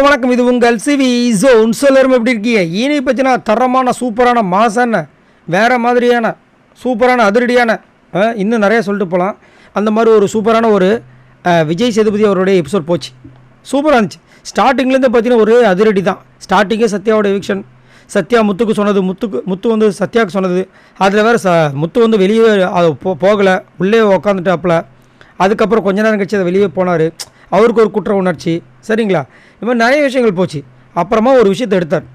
வணக்கம். இது உங்கள் சிவி ஜோன். எல்லாரும் எப்படி இருக்கீங்க? இனி பற்றினா தரமான சூப்பரான மாசான வேறு மாதிரியான சூப்பரான அதிரடியான இன்னும் நிறைய சொல்லிட்டு போகலாம். அந்த மாதிரி ஒரு சூப்பரான ஒரு விஜய் சேதுபதி அவருடைய எபிசோட் போச்சு. சூப்பராக இருந்துச்சு. ஸ்டார்டிங்லேருந்து பார்த்தீங்கன்னா ஒரு அதிரடி தான். ஸ்டார்டிங்கே சத்யாவோட எவிக்ஷன். சத்யா முத்துக்கு சொன்னது, முத்து வந்து சத்யாவுக்கு சொன்னது. அதில் வேறு முத்து வந்து வெளியே போகலை, உள்ளே உக்காந்துட்டாப்புல. அதுக்கப்புறம் கொஞ்ச நேரம் கழிச்சு அதை வெளியே போனார். அவருக்கு ஒரு குற்ற உணர்ச்சி. சரிங்களா? இது மாதிரி நிறைய விஷயங்கள் போச்சு. அப்புறமா ஒரு விஷயத்தை எடுத்தார்.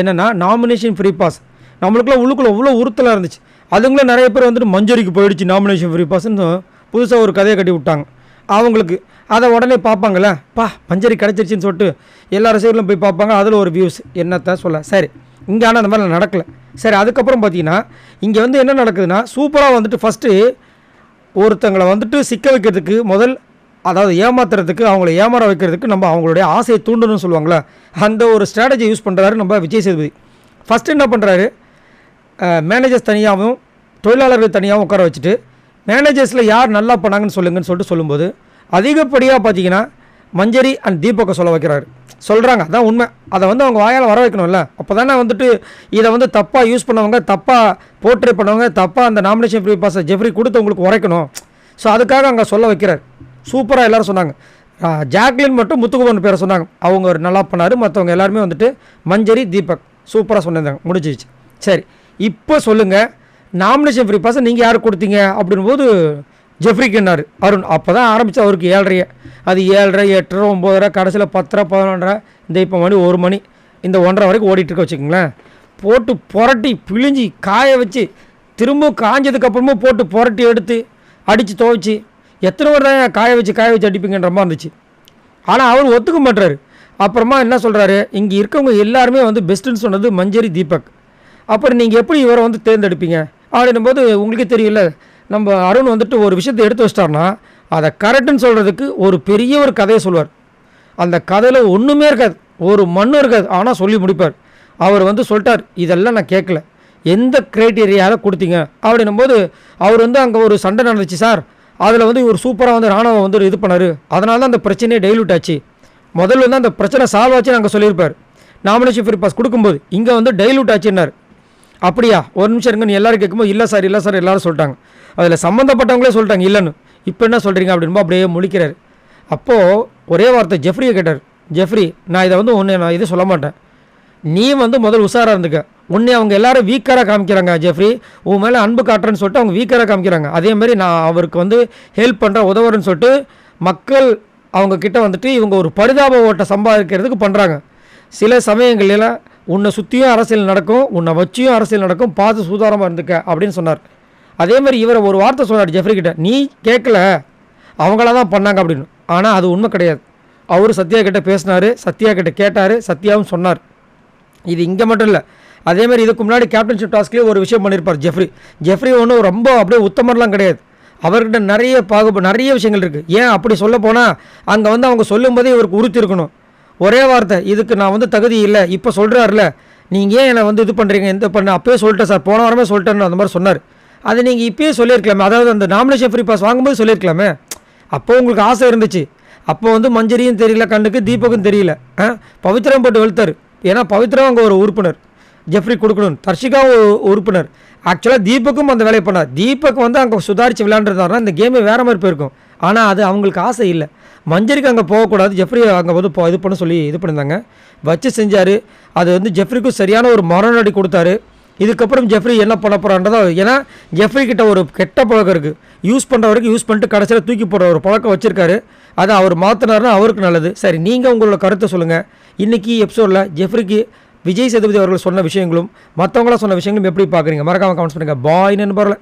என்னென்னா நாமினேஷன் ஃப்ரீ பாஸ். நம்மளுக்குள்ள உள்ளுக்குள்ளே அவ்வளோ உறுத்தலாக இருந்துச்சு. அதுங்களே நிறைய பேர் வந்துட்டு மஞ்சரிக்கு போயிடுச்சு நாமினேஷன் ஃப்ரீ பாஸ்ன்னு புதுசாக ஒரு கதையை கட்டி விட்டாங்க அவங்களுக்கு. அதை உடனே பார்ப்பாங்களே, மஞ்சரி கிடச்சிருச்சின்னு சொல்லிட்டு எல்லா ரசிகர்களும் போய் பார்ப்பாங்க. அதில் ஒரு வியூஸ் என்னத்தை சொல்ல. சரி, இங்கே ஆனால் அந்த மாதிரி நடக்கலை. சரி, அதுக்கப்புறம் பார்த்தீங்கன்னா இங்கே வந்து என்ன நடக்குதுன்னா, சூப்பராக வந்துட்டு ஃபஸ்ட்டு ஒருத்தங்களை வந்துட்டு சிக்க வைக்கிறதுக்கு அதாவது ஏமாத்துறதுக்கு, அவங்கள ஏமாற வைக்கிறதுக்கு நம்ம அவங்களுடைய ஆசையை தூண்டணும்னு சொல்லுவாங்களே, அந்த ஒரு ஸ்ட்ராட்டஜி யூஸ் பண்ணுறாரு நம்ம விஜய் சேதுபதி. ஃபஸ்ட்டு என்ன பண்ணுறாரு, மேனேஜர்ஸ் தனியாகவும் தொழிலாளர்கள் தனியாகவும் உட்கார வச்சுட்டு மேனேஜர்ஸில் யார் நல்லா பண்ணாங்கன்னு சொல்லுங்கன்னு சொல்லும்போது அதிகப்படியாக பார்த்தீங்கன்னா மஞ்சரி அண்ட் தீபக்கை சொல்ல வைக்கிறாரு. சொல்கிறாங்க, அதான் உண்மை. அதை வந்து அவங்க வாயால் வர வைக்கணும்ல. அப்போ தானே வந்துட்டு இதை வந்து தப்பாக யூஸ் பண்ணவங்க, தப்பாக போர்ட்ரே பண்ணவங்க, தப்பாக அந்த நாமினேஷன் ஃப்ரீ பாஸை ஜெஃப்ரி கொடுத்து உங்களுக்கு உரைக்கணும். ஸோ அதுக்காக அங்கே சொல்ல வைக்கிறார். சூப்பராக எல்லோரும் சொன்னாங்க. ஜாக்லின் மட்டும் முத்துக்குமரன் பேரை சொன்னாங்க. அவங்க ஒரு நல்லா பண்ணார். மற்றவங்க எல்லாருமே வந்துட்டு மஞ்சரி தீபக் சூப்பராக சொன்னாங்க. முடிஞ்சிச்சு. சரி, இப்போ சொல்லுங்கள், நாமினேஷன் ஃப்ரீ பாஸை நீங்கள் யாருக்கு கொடுத்தீங்க அப்படின்போது ஜெஃப்ரிக்கு என்னார் அருண். அப்போ தான் ஆரம்பித்து அவருக்கு 7:30. அது 7:30, 8:30, 9:30, கடைசியில் 10:30, 11:30, இந்த இப்போ மணி 1 மணி, இந்த 1:30 வரைக்கும் ஓடிட்டுருக்க வச்சுக்கோங்களேன். போட்டு புரட்டி பிழிஞ்சி காய வச்சு திரும்ப காஞ்சதுக்கப்புறமும் போட்டு புரட்டி எடுத்து அடித்து துவைச்சி எத்தனை பேர் தான் காய வச்சு அடிப்பீங்கன்ற மாதிரி இருந்துச்சு. ஆனால் அவர் ஒத்துக்க மாட்டுறாரு. அப்புறமா என்ன சொல்கிறாரு, இங்கே இருக்கவங்க எல்லாருமே வந்து பெஸ்ட்டுன்னு சொன்னது மஞ்சரி தீபக். அப்புறம் நீங்கள் எப்படி இவரை வந்து தேர்ந்தெடுப்பீங்க அப்படின்னும் போது உங்களுக்கே தெரியல, நம்ம அருண் வந்துட்டு ஒரு விஷயத்தை எடுத்து வச்சிட்டார்னா அதை கரெக்டுன்னு சொல்கிறதுக்கு ஒரு பெரிய ஒரு கதையை சொல்லுவார். அந்த கதையில் ஒன்றுமே இருக்காது, ஒரு மண்ணும் இருக்காது, ஆனால் சொல்லி முடிப்பார். அவர் வந்து சொல்லிட்டார், இதெல்லாம் நான் கேட்கல, எந்த க்ரைட்டீரியாவில் கொடுத்தீங்க அப்படின்னும் போது அவர் வந்து அங்கே ஒரு சண்டை நடந்துச்சு சார். அதில் வந்து இவர் சூப்பராக வந்து ராணுவம் வந்து இது பண்ணார். அதனால தான் அந்த பிரச்சனையே டைலூட் ஆச்சு. முதல்ல வந்து அந்த பிரச்சனை சால்வ் ஆச்சுன்னு அங்கே சொல்லியிருப்பார் நாமினேஷன் ஃப்ரீ பாஸ் கொடுக்கும்போது. இங்கே வந்து டைலூட் ஆச்சுன்னார். அப்படியா, ஒரு நிமிஷம் இருங்க, நீ எல்லோரும் கேட்கும்போது இல்லை சார் எல்லோரும் சொல்லிட்டாங்க. அதில் சம்மந்தப்பட்டவங்களே சொல்லிட்டாங்க இல்லைன்னு. இப்போ என்ன சொல்கிறீங்க அப்படின்போ அப்படியே முழிக்கிறார். அப்போது ஒரே வார்த்தை ஜெஃப்ரியை கேட்டார். ஜெஃப்ரி, நான் இதை வந்து நான் இது சொல்ல மாட்டேன், நீ வந்து முதல் உஷாராக இருந்துக்க. உன்னை அவங்க எல்லோரும் வீக்கராக காமிக்கிறாங்க ஜெஃப்ரி, உன் மேலே அன்பு காட்டுறேன்னு சொல்லிட்டு அவங்க வீக்கராக காமிக்கிறாங்க. அதேமாதிரி நான் அவருக்கு வந்து ஹெல்ப் பண்ணுறேன், உதவுறேன்னு சொல்லிட்டு மக்கள் அவங்கக்கிட்ட வந்துட்டு இவங்க ஒரு பரிதாப ஓட்டை சம்பாதிக்கிறதுக்கு பண்ணுறாங்க. சில சமயங்களில் உன்னை சுற்றியும் அரசியல் நடக்கும், உன்னை வச்சியும் அரசியல் நடக்கும், பார்த்து சூதாரமாக இருந்துக்க அப்படின்னு சொன்னார். அதேமாதிரி இவரை ஒரு வார்த்தை சொன்னார் ஜெஃப்ரி கிட்ட, நீ கேட்கல, அவங்கள தான் பண்ணாங்க அப்படின்னு. ஆனால் அது உண்மை கிடையாது. அவர் சத்யா கிட்ட பேசினார், சத்யா கிட்ட கேட்டார், சத்யாவும் சொன்னார். இது இங்கே மட்டும் இல்லை, அதேமாதிரி இதுக்கு முன்னாடி கேப்டன்ஷிப் டாஸ்க்லேயே ஒரு விஷயம் பண்ணியிருப்பார் ஜெஃப்ரி ஒன்றும் ரொம்ப அப்படியே உத்தமர்லாம் கிடையாது. அவர்கிட்ட நிறைய விஷயங்கள் இருக்குது. ஏன் அப்படி சொல்ல போனால் அங்கே வந்து அவங்க சொல்லும் போதே இவருக்கு உறுத்தி இருக்கணும். ஒரே வார்த்தை, இதுக்கு நான் வந்து தகுதி இல்லை, இப்போ சொல்கிறாருல, நீங்கள் ஏன் என்னை வந்து இது பண்ணுறீங்க, இந்த பண்ண அப்போயே சொல்லிட்டேன் சார், போன வாரமே சொல்லிட்டேன்னு அந்த மாதிரி சொன்னார். அதை நீங்கள் இப்போயே சொல்லியிருக்கலாமே, அதாவது அந்த நாமினேஷன் ஃப்ரீ பாஸ் வாங்கும்போது சொல்லியிருக்கலாமே. அப்போ உங்களுக்கு ஆசை இருந்துச்சு. அப்போ வந்து மஞ்சரியும் தெரியல கண்ணுக்கு, தீபக்கும் தெரியல, பவித்ரம் போட்டு வெளுத்தார். ஏன்னா பவித்ரம் அங்கே ஒரு உறுப்பினர், ஜெஃப்ரி கொடுக்கணும். தர்ஷிகாவும் உறுப்பினர். ஆக்சுவலாக தீபக்கும் அந்த வேலையை பண்ணார். தீபக் வந்து அங்கே சுதாரித்து விளையாண்டுருந்தாருன்னா இந்த கேமே வேறு மாதிரி போயிருக்கும். ஆனால் அது அவங்களுக்கு ஆசை இல்லை. மஞ்சரிக்கு அங்கே போகக்கூடாது, ஜெஃப்ரி அங்கே வந்து இது பண்ண சொல்லி இது பண்ணியிருந்தாங்க, வச்சு செஞ்சார். அது வந்து ஜெஃப்ரிக்கும் சரியான ஒரு மரணடி கொடுத்தாரு. இதுக்கப்புறம் ஜெஃப்ரி என்ன பண்ண போகிறான்றதோ, ஏன்னா ஜெஃப்ரி கிட்ட ஒரு கெட்ட பழக்கம் இருக்குது. யூஸ் பண்ணுற வரைக்கும் யூஸ் பண்ணிட்டு கடைசியில் தூக்கி போடுற ஒரு பழக்கம் வச்சுருக்காரு. அதை அவர் மாற்றினார்னா அவருக்கு நல்லது. சரி, நீங்கள் உங்களோட கருத்தை சொல்லுங்கள். இன்றைக்கி எபிசோடில் ஜெஃப்ரிக்கு விஜய் சேதுபதி அவர்கள் சொன்ன விஷயங்களும் மற்றவங்களாம் சொன்ன விஷயங்களும் எப்படி பார்க்குறீங்க? மறக்காமல் கமெண்ட்ஸ் பண்ணுங்கள். பாய் நண்பர்களே.